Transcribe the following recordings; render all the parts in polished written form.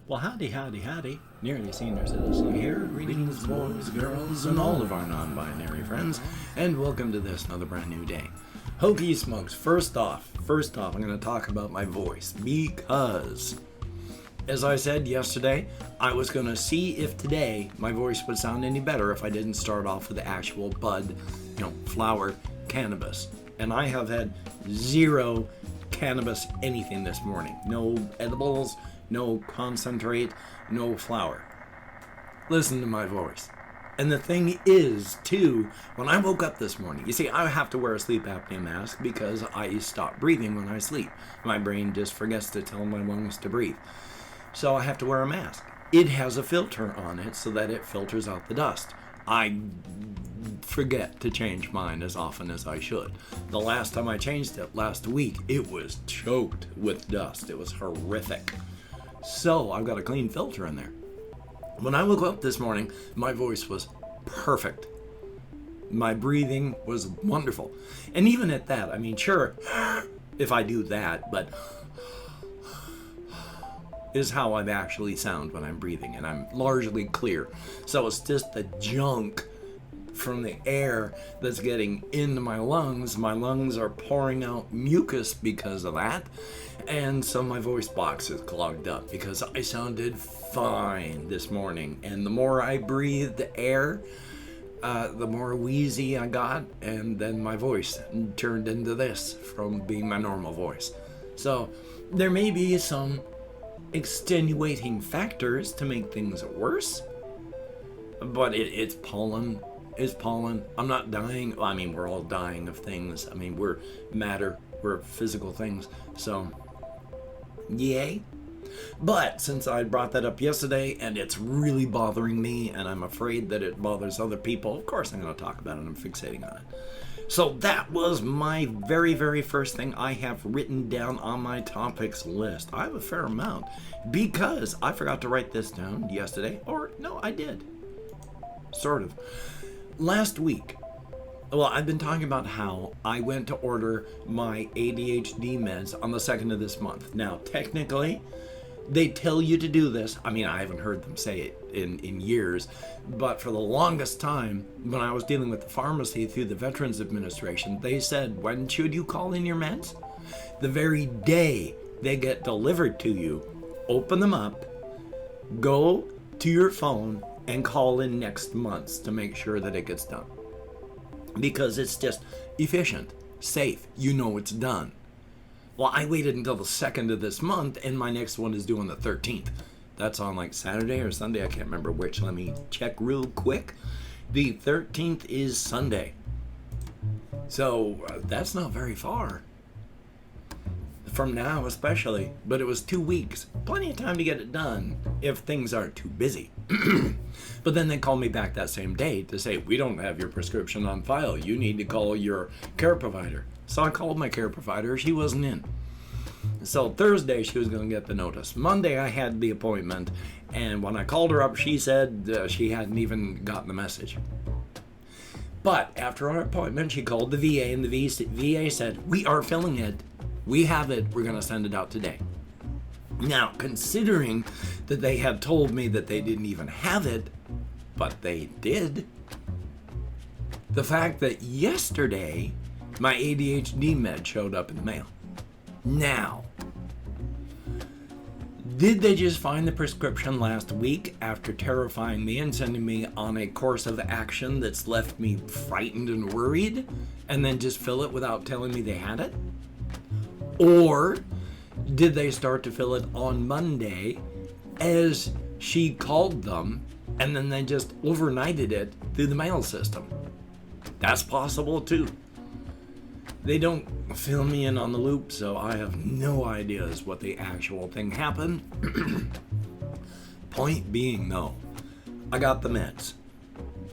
Well, howdy. Nearly Senior Citizen here. Greetings, boys, girls, and all of our non-binary friends, and welcome to this, another brand new day. Hokey smokes, first off, I'm going to talk about my voice, because, as I said yesterday, I was going to see if today my voice would sound any better if I didn't start off with the actual bud, flower cannabis. And I have had zero cannabis anything this morning. No edibles, no concentrate, no flour. Listen to my voice. And the thing is, too, when I woke up this morning, you see, I have to wear a sleep apnea mask because I stop breathing when I sleep. My brain just forgets to tell my lungs to breathe. So I have to wear a mask. It has a filter on it so that it filters out the dust. I forget to change mine as often as I should. The last time I changed it, last week, it was choked with dust. It was horrific. So I've got a clean filter in there. When I woke up this morning, my voice was perfect. My breathing was wonderful. And even at that, I mean, sure, if I do that, but is how I actually sound when I'm breathing, and I'm largely clear. So it's just the junk from the air that's getting into my lungs. My lungs are pouring out mucus because of that, and so my voice box is clogged up because I sounded fine this morning. And the more I breathed air, the more wheezy I got, and then my voice turned into this from being my normal voice. So there may be some extenuating factors to make things worse, but it's pollen. It's pollen. I'm not dying. Well, I mean, we're all dying of things. I mean, we're matter. We're physical things. So, yay. But since I brought that up yesterday and it's really bothering me and I'm afraid that it bothers other people, of course I'm going to talk about it. I'm fixating on it. So that was my very, very first thing I have written down on my topics list. I have a fair amount because I forgot to write this down yesterday. Or, no, I did. Sort of. Last week, well, I've been talking about how I went to order my ADHD meds on the 2nd of this month. Now, technically, they tell you to do this. I mean, I haven't heard them say it in years, but for the longest time, when I was dealing with the pharmacy through the Veterans Administration, they said, when should you call in your meds? The very day they get delivered to you, open them up, go to your phone, and call in next month to make sure that it gets done. Because it's just efficient, safe, it's done. Well, I waited until the 2nd of this month, and my next one is due on the 13th. That's on like Saturday or Sunday, I can't remember which. Let me check real quick. The 13th is Sunday. So that's not very far. From now especially, but it was 2 weeks. Plenty of time to get it done if things aren't too busy. But then they called me back that same day to say, we don't have your prescription on file. You need to call your care provider. So I called my care provider. She wasn't in. So Thursday she was going to get the notice. Monday I had the appointment, and when I called her up, she said she hadn't even gotten the message. But after our appointment, she called the VA, and the VA said, we are filling it. We have it. We're going to send it out today. Now, considering that they had told me that they didn't even have it, but they did, the fact that yesterday my ADHD med showed up in the mail. Now, did they just find the prescription last week after terrifying me and sending me on a course of action that's left me frightened and worried, and then just fill it without telling me they had it? Or did they start to fill it on Monday as she called them, and then they just overnighted it through the mail system? That's possible too. They don't fill me in on the loop, so I have no ideas what the actual thing happened. Point being, though, I got the meds.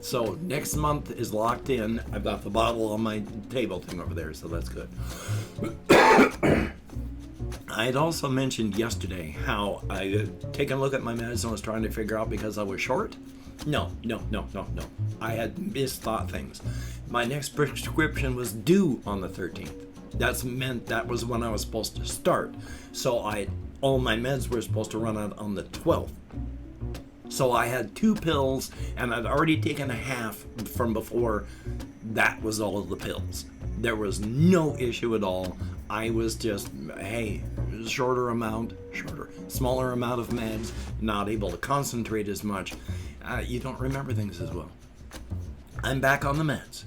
So next month is locked in. I've got the bottle on my table thing over there, so that's good. I had also mentioned yesterday how I had taken a look at my meds and was trying to figure out because I was short. No. I had misthought things. My next prescription was due on the 13th. That was when I was supposed to start. So I all my meds were supposed to run out on the 12th. So I had 2 pills, and I'd already taken a half from before. That was all of the pills. There was no issue at all. I was just, hey, smaller amount of meds, not able to concentrate as much. You don't remember things as well. I'm back on the meds.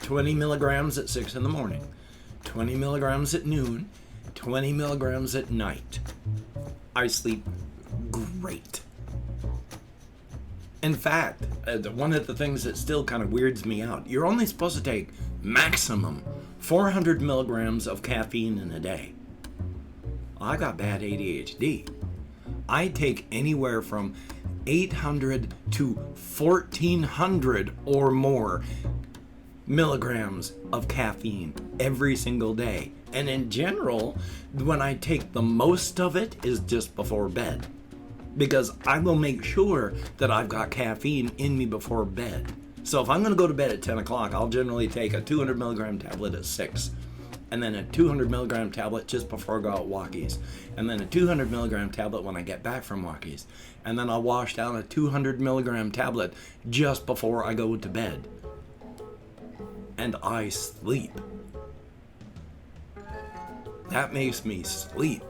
20 milligrams at 6 in the morning, 20 milligrams at noon, 20 milligrams at night. I sleep great. In fact, one of the things that still kind of weirds me out, you're only supposed to take maximum 400 milligrams of caffeine in a day. I got bad ADHD. I take anywhere from 800 to 1400 or more milligrams of caffeine every single day. And in general, when I take the most of it is just before bed, because I will make sure that I've got caffeine in me before bed. So if I'm going to go to bed at 10 o'clock, I'll generally take a 200 milligram tablet at 6, and then a 200 milligram tablet just before I go out walkies, and then a 200 milligram tablet when I get back from walkies, and then I'll wash down a 200 milligram tablet just before I go to bed. And I sleep. That makes me sleep.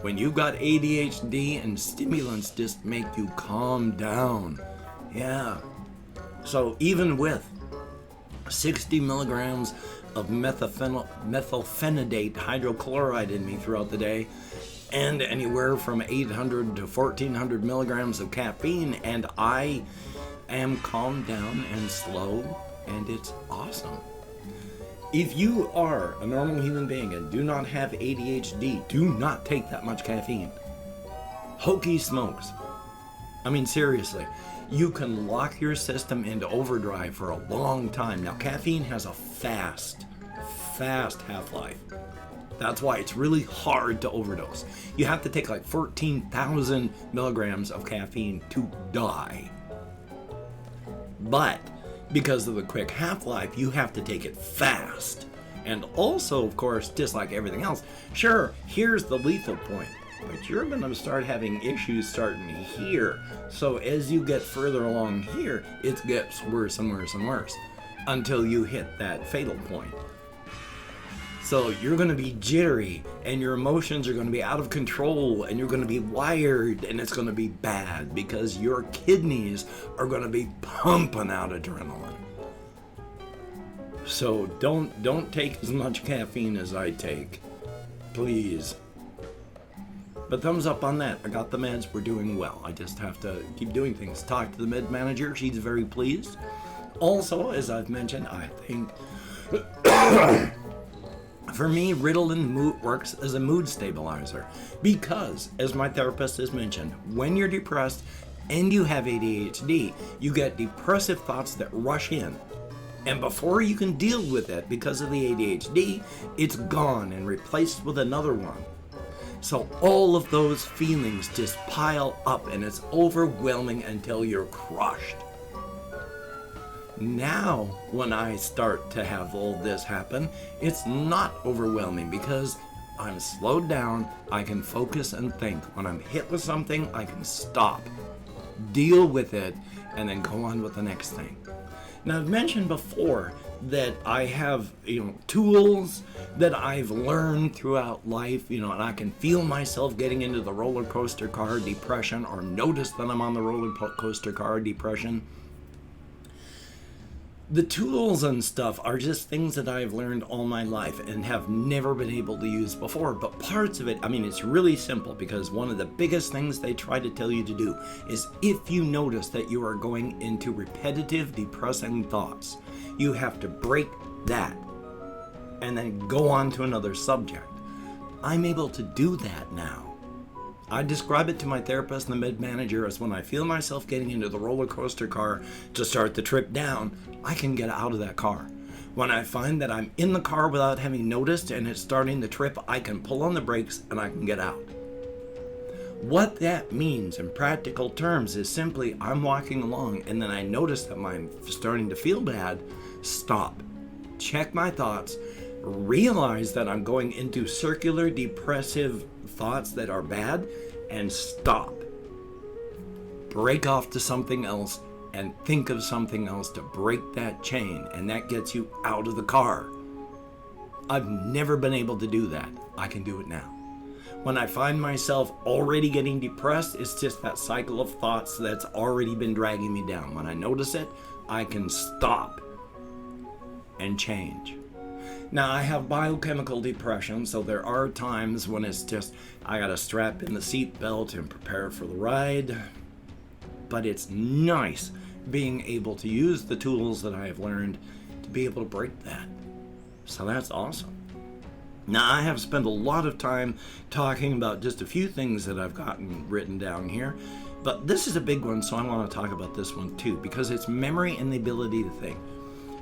When you've got ADHD and stimulants just make you calm down. Yeah. So even with 60 milligrams of methylphenidate hydrochloride in me throughout the day, and anywhere from 800 to 1400 milligrams of caffeine, and I am calmed down and slow, and it's awesome. If you are a normal human being and do not have ADHD, do not take that much caffeine. Hokey smokes. I mean, seriously, you can lock your system into overdrive for a long time. Now, caffeine has a fast half-life. That's why it's really hard to overdose. You have to take like 14,000 milligrams of caffeine to die. But because of the quick half-life, you have to take it fast. And also, of course, just like everything else, sure, here's the lethal point, but you're going to start having issues starting here. So as you get further along here, it gets worse and worse and worse until you hit that fatal point. So you're going to be jittery, and your emotions are going to be out of control, and you're going to be wired, and it's going to be bad because your kidneys are going to be pumping out adrenaline. So don't take as much caffeine as I take, please. But thumbs up on that. I got the meds. We're doing well. I just have to keep doing things. Talk to the med manager. She's very pleased. Also, as I've mentioned, I think for me, Ritalin works as a mood stabilizer because, as my therapist has mentioned, when you're depressed and you have ADHD, you get depressive thoughts that rush in. And before you can deal with it because of the ADHD, it's gone and replaced with another one. So all of those feelings just pile up, and it's overwhelming until you're crushed. Now, when I start to have all this happen, it's not overwhelming because I'm slowed down, I can focus and think. When I'm hit with something, I can stop, deal with it, and then go on with the next thing. Now, I've mentioned before that I have, tools that I've learned throughout life, and I can feel myself getting into the roller coaster car depression, or notice that I'm on the roller coaster car depression. The tools and stuff are just things that I've learned all my life and have never been able to use before. But parts of it, it's really simple, because one of the biggest things they try to tell you to do is, if you notice that you are going into repetitive, depressing thoughts, you have to break that and then go on to another subject. I'm able to do that now. I describe it to my therapist and the med manager as when I feel myself getting into the roller coaster car to start the trip down, I can get out of that car. When I find that I'm in the car without having noticed and it's starting the trip, I can pull on the brakes and I can get out. What that means in practical terms is simply I'm walking along and then I notice that I'm starting to feel bad. Stop. Check my thoughts. Realize that I'm going into circular depressive thoughts that are bad and stop. Break off to something else and think of something else to break that chain, and that gets you out of the car. I've never been able to do that. I can do it now. When I find myself already getting depressed, it's just that cycle of thoughts that's already been dragging me down. When I notice it, I can stop and change. Now, I have biochemical depression, so there are times when it's just, I gotta strap in the seatbelt and prepare for the ride. But it's nice being able to use the tools that I have learned to be able to break that. So that's awesome. Now, I have spent a lot of time talking about just a few things that I've gotten written down here, but this is a big one, so I want to talk about this one too, because it's memory and the ability to think.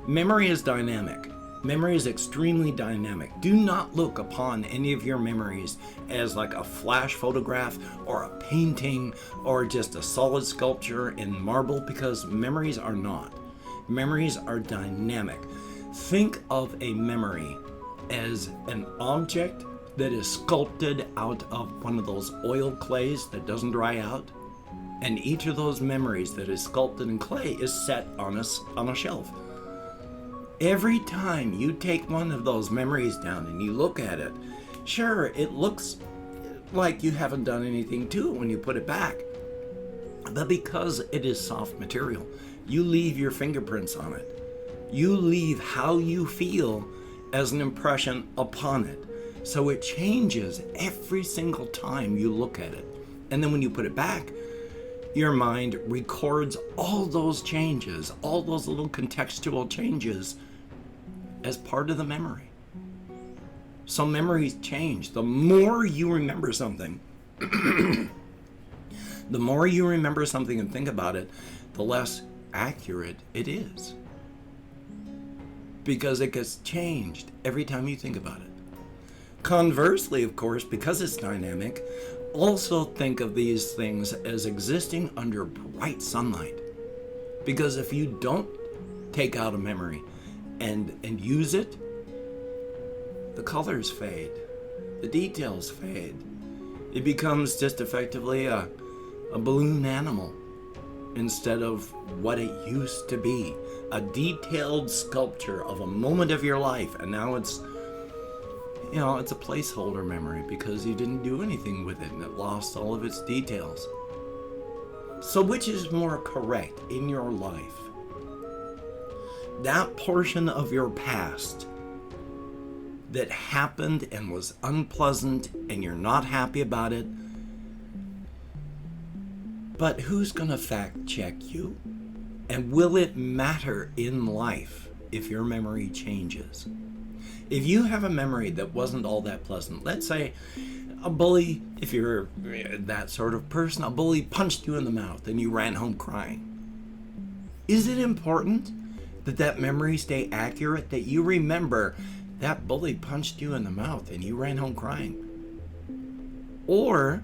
Memory is dynamic. Memory is extremely dynamic. Do not look upon any of your memories as like a flash photograph or a painting or just a solid sculpture in marble, because memories are not. Memories are dynamic. Think of a memory as an object that is sculpted out of one of those oil clays that doesn't dry out. And each of those memories that is sculpted in clay is set on a shelf. Every time you take one of those memories down and you look at it, sure, it looks like you haven't done anything to it when you put it back. But because it is soft material, you leave your fingerprints on it. You leave how you feel as an impression upon it. So it changes every single time you look at it. And then when you put it back, your mind records all those changes, all those little contextual changes as part of the memory. So memories change. The more you remember something, the more you remember something and think about it, the less accurate it is. Because it gets changed every time you think about it. Conversely, of course, because it's dynamic, also think of these things as existing under bright sunlight. Because if you don't take out a memory and use it, the colors fade, the details fade. It becomes just effectively a balloon animal instead of what it used to be. A detailed sculpture of a moment of your life, and now it's a placeholder memory because you didn't do anything with it and it lost all of its details. So which is more correct in your life? That portion of your past that happened and was unpleasant and you're not happy about it, but who's gonna fact check you? And will it matter in life if your memory changes? If you have a memory that wasn't all that pleasant, let's say a bully, if you're that sort of person, a bully punched you in the mouth and you ran home crying. Is it important that that memory stay accurate, that you remember that bully punched you in the mouth and you ran home crying? Or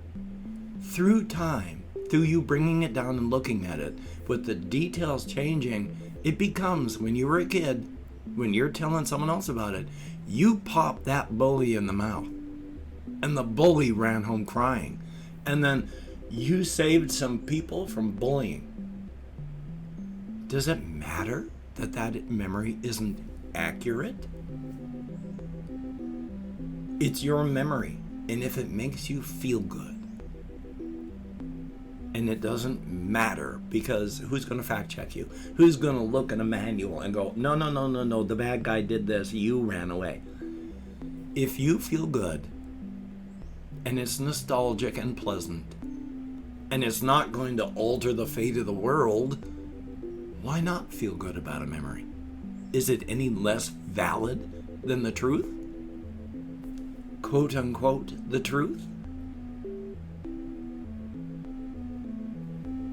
through time, through you bringing it down and looking at it, with the details changing, it becomes, when you were a kid, when you're telling someone else about it, you pop that bully in the mouth and the bully ran home crying, and then you saved some people from bullying. Does it matter that that memory isn't accurate? It's your memory, and if it makes you feel good, and it doesn't matter, because who's going to fact check you? Who's going to look at a manual and go, no, the bad guy did this, you ran away. If you feel good, and it's nostalgic and pleasant, and it's not going to alter the fate of the world, why not feel good about a memory? Is it any less valid than the truth? Quote unquote, the truth?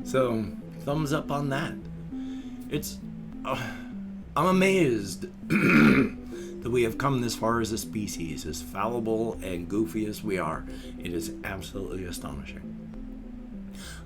So, thumbs up on that. I'm amazed that we have come this far as a species, as fallible and goofy as we are. It is absolutely astonishing.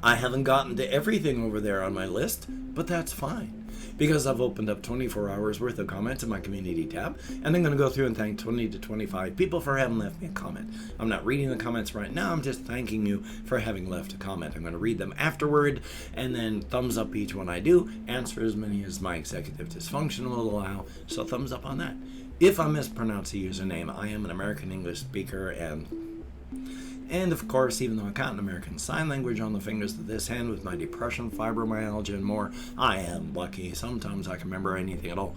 I haven't gotten to everything over there on my list, but that's fine. because I've opened up 24 hours worth of comments in my community tab, and I'm going to go through and thank 20 to 25 people for having left me a comment. I'm not reading the comments right now, I'm just thanking you for having left a comment. I'm going to read them afterward, and then thumbs up each one I do, answer as many as my executive dysfunction will allow, so thumbs up on that. If I mispronounce a username, I am an American English speaker, and of course, even though I count American Sign Language on the fingers of this hand with my depression, fibromyalgia, and more, I am lucky. Sometimes I can remember anything at all.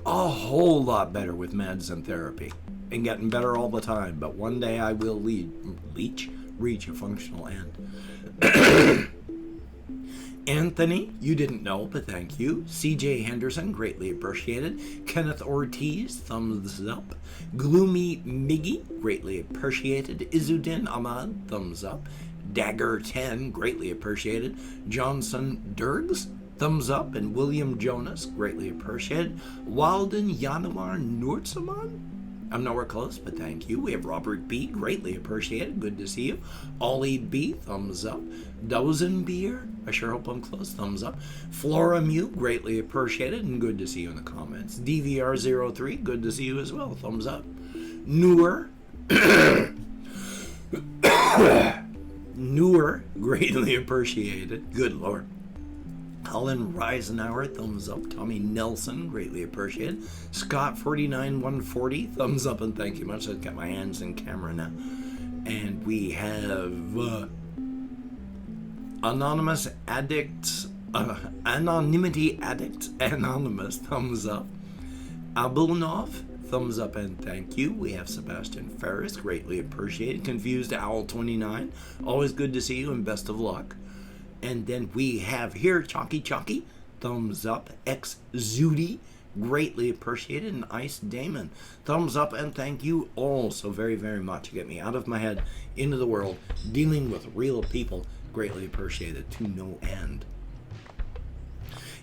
A whole lot better with meds and therapy, and getting better all the time, but one day I will reach a functional end. Anthony, you didn't know, but thank you. CJ Henderson, greatly appreciated. Kenneth Ortiz, thumbs up. Gloomy Miggy, greatly appreciated. Izudin Ahmad, thumbs up. Dagger 10, greatly appreciated. Johnson Dergs, thumbs up. And William Jonas, greatly appreciated. Walden Yanamar Nurtsaman, I'm nowhere close, but thank you. We have Robert B, greatly appreciated. Good to see you. Ollie B, thumbs up. Dozen Beer, I sure hope I'm close. Thumbs up. Flora Mew, greatly appreciated, and good to see you in the comments. DVR03, good to see you as well. Thumbs up. Newer, greatly appreciated. Good Lord. Colin Reisenauer, thumbs up. Tommy Nelson, greatly appreciated. Scott 49140, thumbs up and thank you much. I've got my hands in camera now. And we have Anonymity Addict Anonymous, thumbs up. Abulnov, thumbs up and thank you. We have Sebastian Ferris, greatly appreciated. Confused Owl 29, always good to see you and best of luck. And then we have here Chalky, thumbs up. X Zudi, greatly appreciated. And Ice Damon, thumbs up and thank you all so very, very much. You get me out of my head, into the world, dealing with real people, greatly appreciated to no end.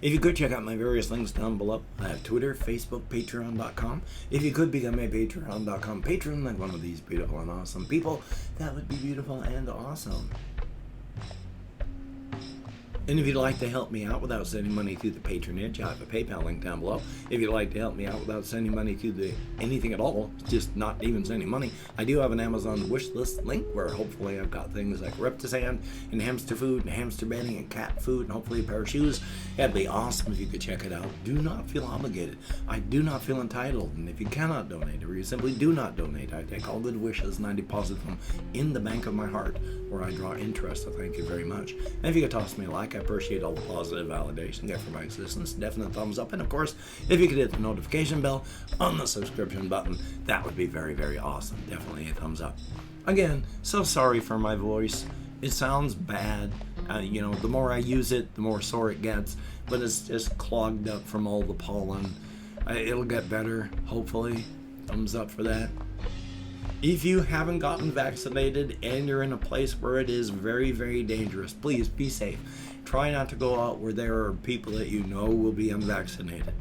If you could check out my various links down below. I have Twitter, Facebook, Patreon.com. If you could become a Patreon.com patron like one of these beautiful and awesome people, that would be beautiful and awesome. And if you'd like to help me out without sending money through the patronage, I have a PayPal link down below. If you'd like to help me out without sending money to anything at all, just not even sending money, I do have an Amazon wish list link where hopefully I've got things like Reptisan and hamster food and hamster bedding and cat food and hopefully a pair of shoes. That'd be awesome if you could check it out. Do not feel obligated. I do not feel entitled. And if you cannot donate or you simply do not donate, I take all good wishes and I deposit them in the bank of my heart where I draw interest. So thank you very much. And if you could toss me a like, I appreciate all the positive validation get for my existence. Definite thumbs up. And of course, if you could hit the notification bell on the subscription button, that would be very, very awesome. Definitely a thumbs up. Again, so sorry for my voice. It sounds bad. The more I use it, the more sore it gets. But it's just clogged up from all the pollen. It'll get better, hopefully. Thumbs up for that. If you haven't gotten vaccinated and you're in a place where it is very, very dangerous, please be safe. Try not to go out where there are people that you know will be unvaccinated.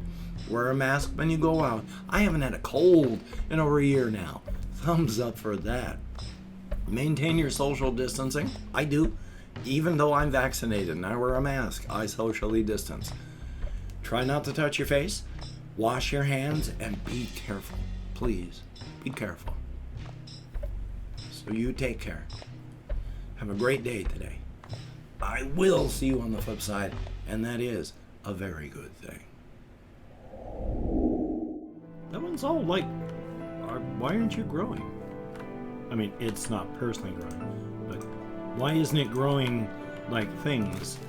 Wear a mask when you go out. I haven't had a cold in over a year now. Thumbs up for that. Maintain your social distancing. I do. Even though I'm vaccinated and I wear a mask, I socially distance. Try not to touch your face. Wash your hands and be careful. Please, be careful. So you take care. Have a great day today. I will see you on the flip side, and that is a very good thing. That one's all like, why aren't you growing? I mean, it's not personally growing, but why isn't it growing like things?